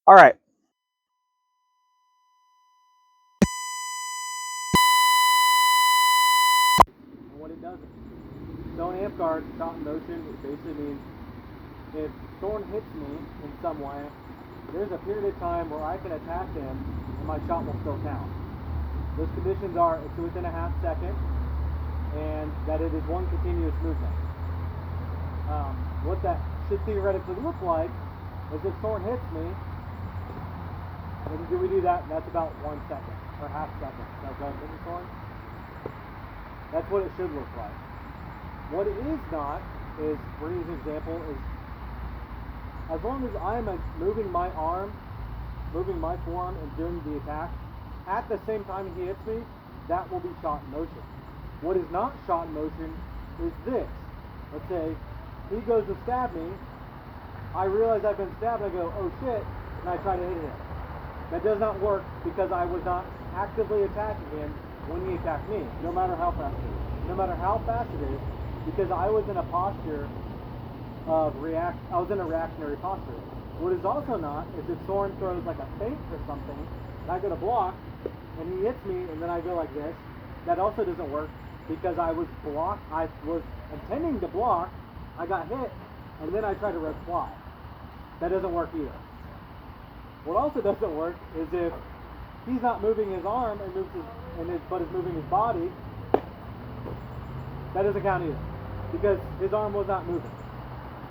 All right. And what it does, so in Amtgard, shot in motion, it basically means if Thorn hits me in some way, there's a period of time where I can attack him and my shot will still count. Those conditions are it's within a half second and that it is one continuous movement. What that should theoretically look like is if Thorn hits me, and do we do that? And that's about 1 second or half second. So go hit me, Thorn. That's what it should look like. What it is not is, for an example, is as long as I'm moving my arm, moving my forearm and doing the attack, at the same time he hits me, that will be shot in motion. What is not shot in motion is this. Let's say he goes to stab me, I realize I've been stabbed, I go, oh shit, and I try to hit him. That does not work because I was not actively attacking him when he attacked me, no matter how fast it is. No matter how fast it is, because I was in a posture of I was in a reactionary posture. What is also not is if Thorn throws like a feint or something, and I go to block, and he hits me, and then I go like this, that also doesn't work because I was intending to block, I got hit, and then I try to reply. That doesn't work either. What also doesn't work is if he's not moving his arm but is moving his body, that doesn't count either because his arm was not moving.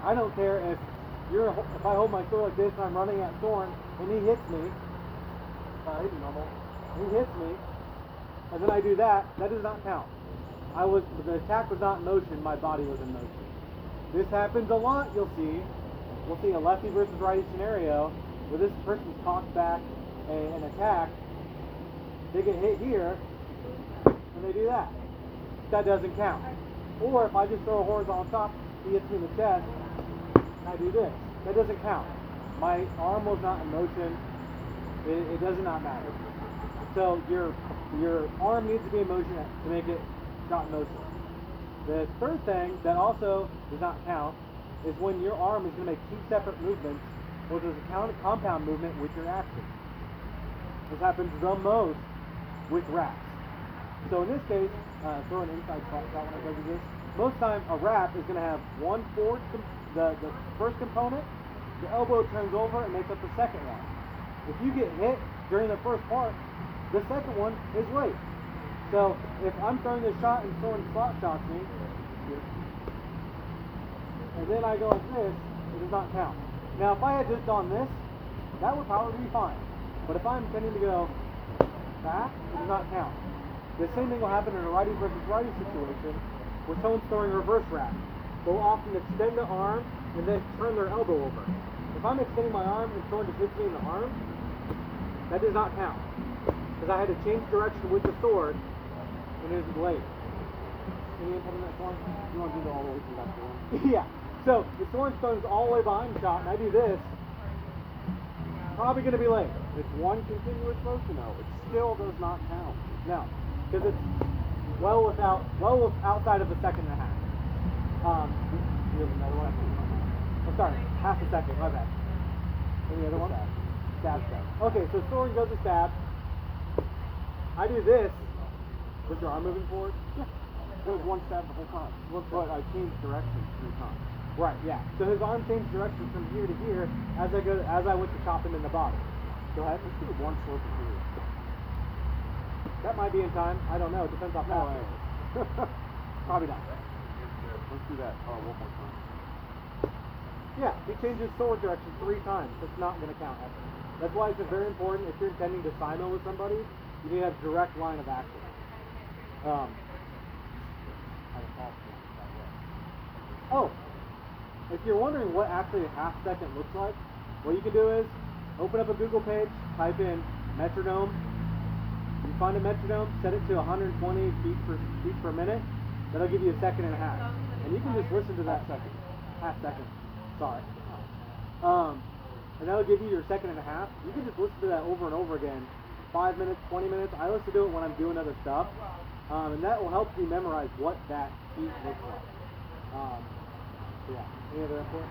I don't care if I hold my sword like this and I'm running at Thorn and he hits me, he hits me, and then I do that, that does not count. The attack was not in motion, my body was in motion. This happens a lot, we'll see a lefty versus righty scenario where this person's cocked back and attack, they get hit here, and they do that. That doesn't count. Or if I just throw a horizontal chop, he hits me in the chest, and I do this. That doesn't count. My arm was not in motion. It does not matter. So your arm needs to be in motion to make it shot in motion. The third thing that also does not count is when your arm is going to make two separate movements, or there's a compound movement with your action. This happens the most with wraps. So in this case, throw an inside shot when I go do this. Most time a wrap is going to have one forward, the first component, the elbow turns over and makes up the second one. If you get hit during the first part, the second one is late. So if I'm throwing this shot and someone slot shots me, and then I go like this, it does not count. Now if I had just done this, that would probably be fine. But if I'm intending to go back, it does not count. The same thing will happen in a righty versus righty situation where someone's throwing a reverse wrap. They'll often extend the arm and then turn their elbow over. If I'm extending my arm and someone just hits me in the arm, that does not count. Because I had to change direction with the sword and it was delayed. Any input on that, Thorn? You want to do that all the way from back to one? Yeah. So the sword goes all the way behind the shot and I do this, probably going to be late. It's one continuous motion though. It still does not count. No, because it's well outside of a second and a half. You have another one? Oh, sorry, half a second. My bad. Any other one? Stab. Okay, so sword goes to stab. I do this. Was your arm moving forward? Yeah. It was one stab the whole time. But I changed direction 3 times. Right, yeah. So his arm changed direction from here to here as I went to chop him in the body. Go ahead. Let's do one slope of here. That might be in time. I don't know. It depends how fast it is. Probably not. Let's do that one more time. Yeah, he changes sword direction 3 times. It's not going to count ever. That's why it's very important if you're intending to simo with somebody, you need to have direct line of action. Oh, if you're wondering what actually a half second looks like, what you can do is open up a Google page, type in metronome. You find a metronome, set it to 120 beats per minute. That'll give you a second and a half. And you can just listen to that half second. Sorry. And that'll give you your second and a half. You can just listen to that over and over again. 5 minutes, 20 minutes. I listen to it when I'm doing other stuff. And that will help you memorize what that beat looks like. Yeah. Any other input?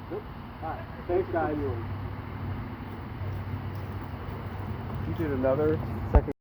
Nope. Alright. Thanks, guys. You did another second.